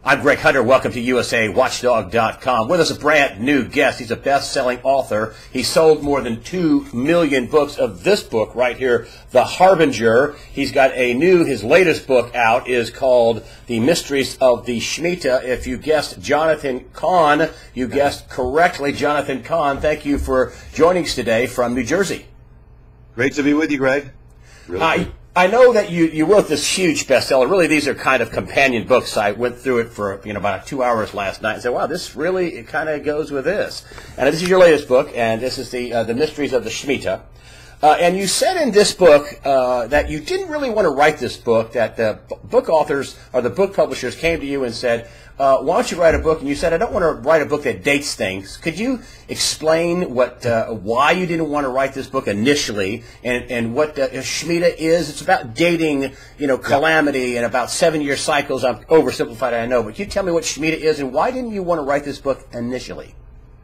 I'm Greg Hunter. Welcome to USAWatchdog.com. With us a brand new guest. He's a best-selling author. He sold more than 2 million books of this book right here, The Harbinger. He's got his latest book out is called The Mysteries of the Shemitah. If you guessed Jonathan Cahn, you guessed correctly. Jonathan Cahn, thank you for joining us today from New Jersey. Great to be with you, Greg. Really I know that you wrote this huge bestseller. Really, these are kind of companion books. I went through it for about 2 hours last night and said, wow, this really kind of goes with this. And this is your latest book, and this is the Mysteries of the Shemitah. And you said in this book that you didn't really want to write this book, that the book authors or the book publishers came to you and said, why don't you write a book? And you said, I don't want to write a book that dates things. Could you explain why you didn't want to write this book initially and what Shemitah is? It's about dating, calamity and about 7-year cycles. I'm oversimplified, I know, but can you tell me what Shemitah is and why didn't you want to write this book initially?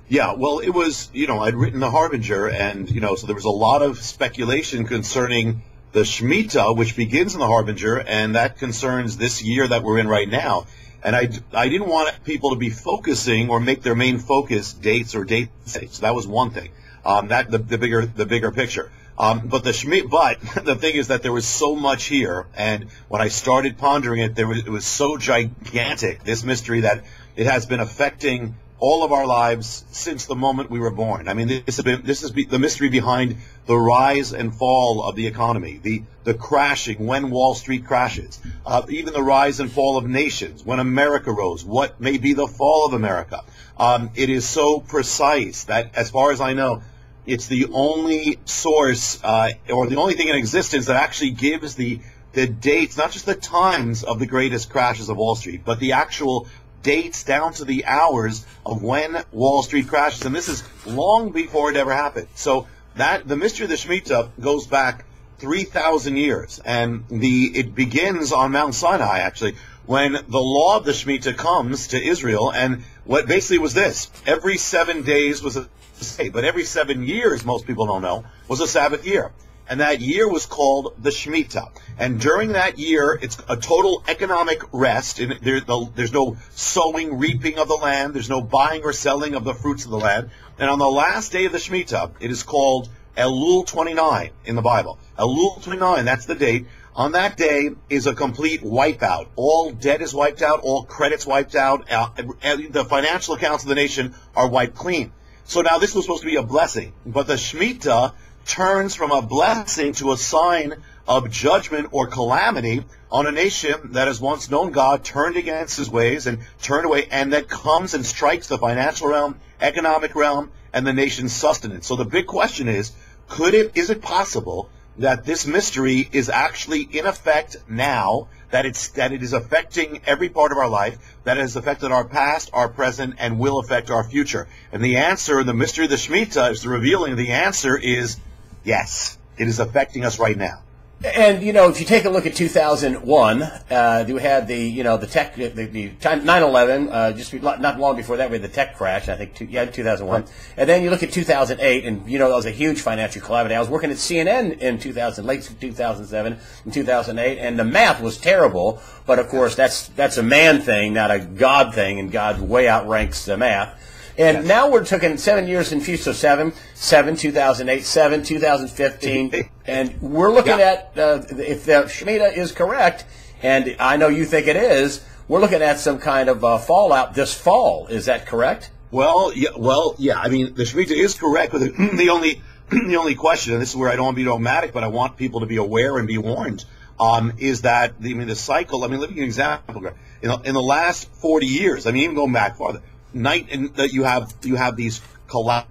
Yeah, well, it was, I'd written The Harbinger, and, so there was a lot of speculation concerning the Shemitah, which begins in The Harbinger, and that concerns this year that we're in right now. And I didn't want people to be focusing or make their main focus dates or date states. So that was one thing. The bigger picture. But the thing is that there was so much here, and when I started pondering it, it was so gigantic, this mystery, that it has been affecting all of our lives since the moment we were born. I mean, this is the mystery behind the rise and fall of the economy, the crashing when Wall Street crashes, even the rise and fall of nations, when America rose, what may be the fall of America. It is so precise that, as far as I know, it's the only source or the only thing in existence that actually gives the dates, not just the times of the greatest crashes of Wall Street, but the actual dates down to the hours of when Wall Street crashes, and this is long before it ever happened. So the mystery of the Shemitah goes back 3,000 years, and it begins on Mount Sinai, actually, when the law of the Shemitah comes to Israel, and what basically was this: every 7 days was a day, but every 7 years, most people don't know, was a Sabbath year. And that year was called the Shemitah. And during that year, it's a total economic rest. And there's no sowing, reaping of the land. There's no buying or selling of the fruits of the land. And on the last day of the Shemitah, it is called Elul 29 in the Bible. Elul 29, that's the date. On that day is a complete wipeout. All debt is wiped out. All credit's wiped out. The financial accounts of the nation are wiped clean. So now this was supposed to be a blessing. But the Shemitah turns from a blessing to a sign of judgment or calamity on a nation that has once known God, turned against his ways and turned away, and that comes and strikes the financial realm, economic realm, and the nation's sustenance. So the big question is it possible that this mystery is actually in effect now, that it is affecting every part of our life, that it has affected our past, our present, and will affect our future? And the answer, the mystery of the Shemitah is revealing the answer is yes, it is affecting us right now. And if you take a look at 2001, you had the tech, the 9/11. Just not long before that, we had the tech crash. I think 2001. Right. And then you look at 2008, and that was a huge financial calamity. I was working at CNN in late 2007 and 2008, and the math was terrible. But of course, that's a man thing, not a God thing, and God way outranks the math. And now we're talking 7 years in future, so 2008, 2015, and we're looking at, if the Shemitah is correct, and I know you think it is, we're looking at some kind of fallout this fall. Is that correct? Well, yeah. I mean, the Shemitah is correct, but the only question, and this is where I don't want to be dogmatic, but I want people to be aware and be warned, is that the cycle. Let me give you an example. In the last 40 years, even going back farther, that you have these collapse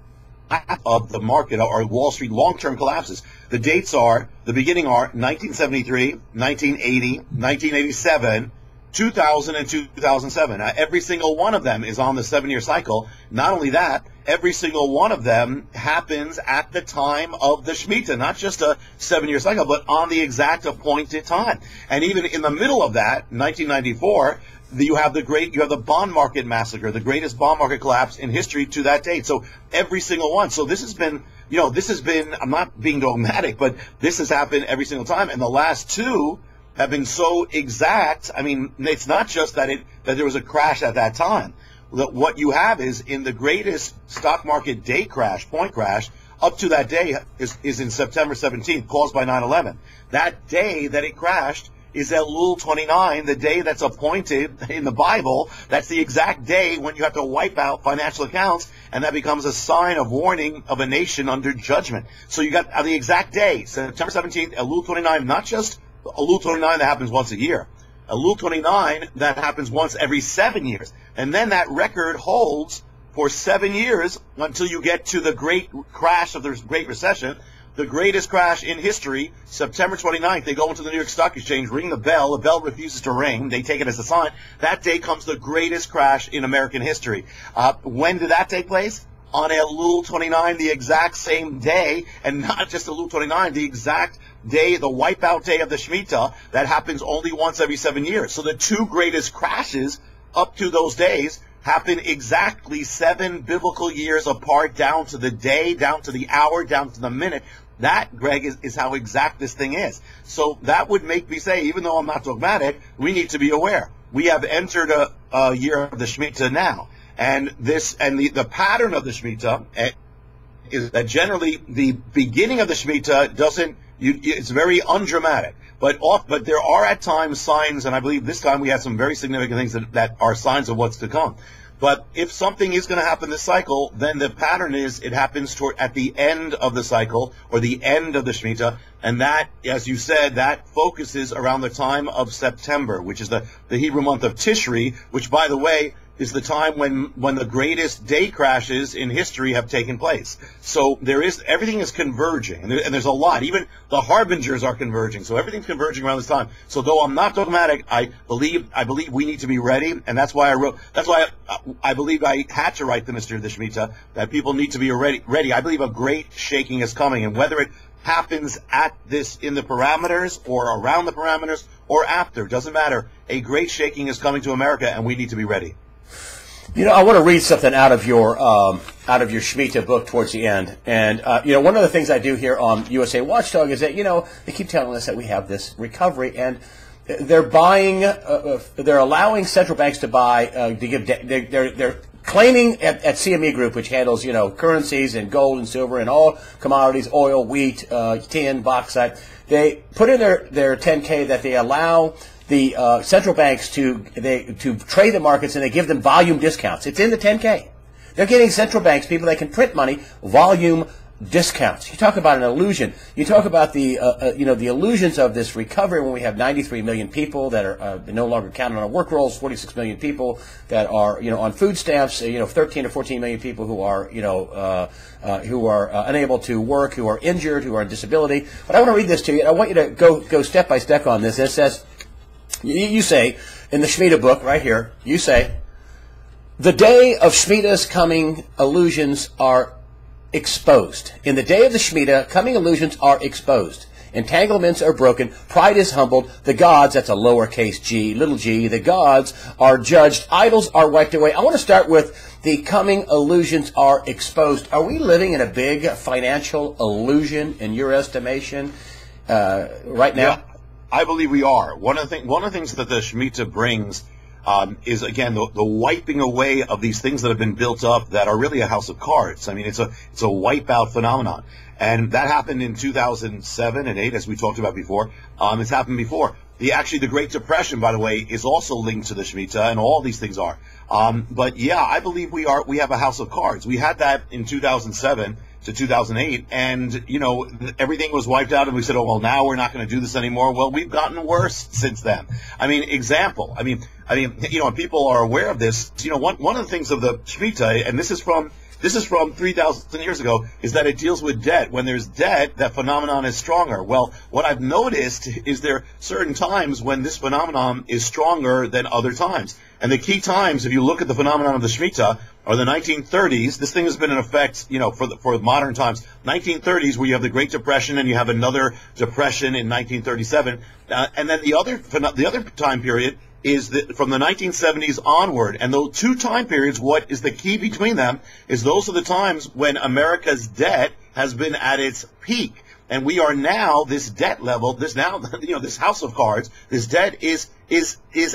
of the market or Wall Street long-term collapses. The dates the beginning are 1973, 1980, 1987, 2000, and 2007. Now, every single one of them is on the 7-year cycle. Not only that, every single one of them happens at the time of the Shemitah, not just a 7-year cycle, but on the exact appointed time. And even in the middle of that, 1994, you have the bond market massacre, the greatest bond market collapse in history to that date. So every single one. So this has been, I'm not being dogmatic, but this has happened every single time. And the last two have been so exact. I mean, it's not just that there was a crash at that time. What you have is in the greatest stock market day crash, point crash, up to that day is in September 17th, caused by 9/11. That day that it crashed is Elul 29, the day that's appointed in the Bible. That's the exact day when you have to wipe out financial accounts, and that becomes a sign of warning of a nation under judgment. So you got the exact day, September 17th, Elul 29, not just Elul 29 that happens once a year. Elul 29 that happens once every 7 years. And then that record holds for 7 years until you get to the great crash of the Great Recession, the greatest crash in history, September 29th. They go into the New York Stock Exchange, ring the bell refuses to ring, they take it as a sign. That day comes the greatest crash in American history. When did that take place? On Elul 29, the exact same day, and not just Elul 29, the exact day, the wipeout day of the Shemitah, that happens only once every 7 years. So the two greatest crashes up to those days happen exactly 7 biblical years apart, down to the day, down to the hour, down to the minute. That, Greg, is how exact this thing is. So that would make me say, even though I'm not dogmatic, we need to be aware. We have entered a year of the Shemitah now. And the pattern of the Shemitah is that generally the beginning of the Shemitah it's very undramatic. But there are at times signs, and I believe this time we had some very significant things that are signs of what's to come. But if something is going to happen this cycle, then the pattern is it happens at the end of the cycle or the end of the Shemitah. And that, as you said, that focuses around the time of September, which is the Hebrew month of Tishri, which, by the way, is the time when the greatest day crashes in history have taken place. So everything is converging, and there's a lot. Even the harbingers are converging. So everything's converging around this time. So though I'm not dogmatic, I believe we need to be ready, and that's why I believe I had to write the Mystery of the Shemitah, that people need to be ready. I believe a great shaking is coming, and whether it happens in the parameters or around the parameters or after, doesn't matter. A great shaking is coming to America, and we need to be ready. You know, I want to read something out of your Shemitah book towards the end. And, one of the things I do here on USA Watchdog is that, they keep telling us that we have this recovery, and they're allowing central banks to buy, they're claiming at CME Group, which handles, currencies and gold and silver and all commodities, oil, wheat, tin, bauxite. They put in their 10K that they allow the central banks to trade the markets, and they give them volume discounts. It's in the 10K. They're getting central banks, people that can print money, volume discounts. You talk about an illusion. You talk about the illusions of this recovery when we have 93 million people that are no longer counted on work rolls, 46 million people that are on food stamps, 13 or 14 million people who are unable to work, who are injured, who are on disability. But I want to read this to you, and I want you to go step by step on this. And it says, you say in the Shemitah book right here, you say, the day of Shemitah's coming illusions are exposed. In the day of the Shemitah, coming illusions are exposed. Entanglements are broken. Pride is humbled. The gods, that's a lowercase g, little g, the gods are judged. Idols are wiped away. I want to start with the coming illusions are exposed. Are we living in a big financial illusion in your estimation right now? Yeah, I believe we are. One of the things that the Shemitah brings is, again, the wiping away of these things that have been built up that are really a house of cards. I mean, it's a wipeout phenomenon. And that happened in 2007 and 8, as we talked about before. It's happened before. The Great Depression, by the way, is also linked to the Shemitah, and all these things are. But yeah, I believe we have a house of cards. We had that in 2007 to 2008, and everything was wiped out, and we said, oh well, now we're not going to do this anymore. Well, we've gotten worse since then. I mean, people are aware of this. One of the things of the Shemitah, and this is from 3,000 years ago, is that it deals with debt. When there's debt, that phenomenon is stronger. Well, what I've noticed is there are certain times when this phenomenon is stronger than other times. And the key times, if you look at the phenomenon of the Shemitah, are the 1930s. This thing has been in effect, for modern times. 1930s, where you have the Great Depression, and you have another depression in 1937. And then the other time period is from the 1970s onward. And those two time periods, what is the key between them is those are the times when America's debt has been at its peak. And we are now, this debt level, this house of cards, this debt is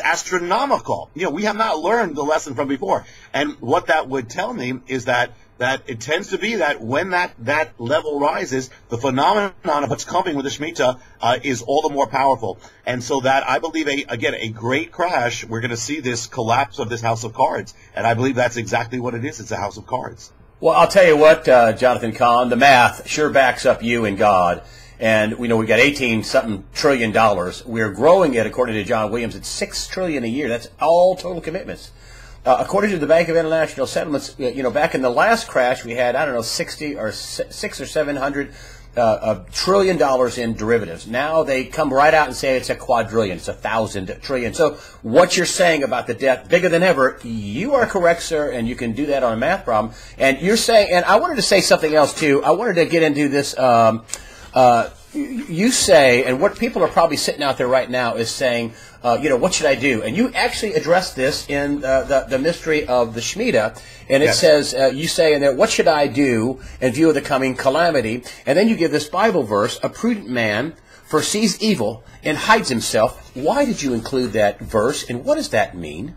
astronomical. We have not learned the lesson from before. And what that would tell me is that it tends to be that when that level rises, the phenomenon of what's coming with the Shemitah is all the more powerful. And so that I believe, a great crash, we're going to see this collapse of this house of cards. And I believe that's exactly what it is. It's a house of cards. Well, I'll tell you what, Jonathan Cahn, the math sure backs up you and God. And we know we've got 18-something trillion dollars. We're growing it, according to John Williams, at $6 trillion a year. That's all total commitments. According to the Bank of International Settlements, back in the last crash, we had, 60 or 600 or 700 trillion dollars in derivatives. Now they come right out and say it's a quadrillion, it's 1,000 trillion. So what you're saying about the debt, bigger than ever, you are correct, sir, and you can do that on a math problem. And you're saying, and I wanted to say something else too. I wanted to get into this. You say, and what people are probably sitting out there right now is saying, what should I do? And you actually address this in the mystery of the Shemitah, and it says, you say in there, what should I do in view of the coming calamity? And then you give this Bible verse, a prudent man foresees evil and hides himself. Why did you include that verse, and what does that mean?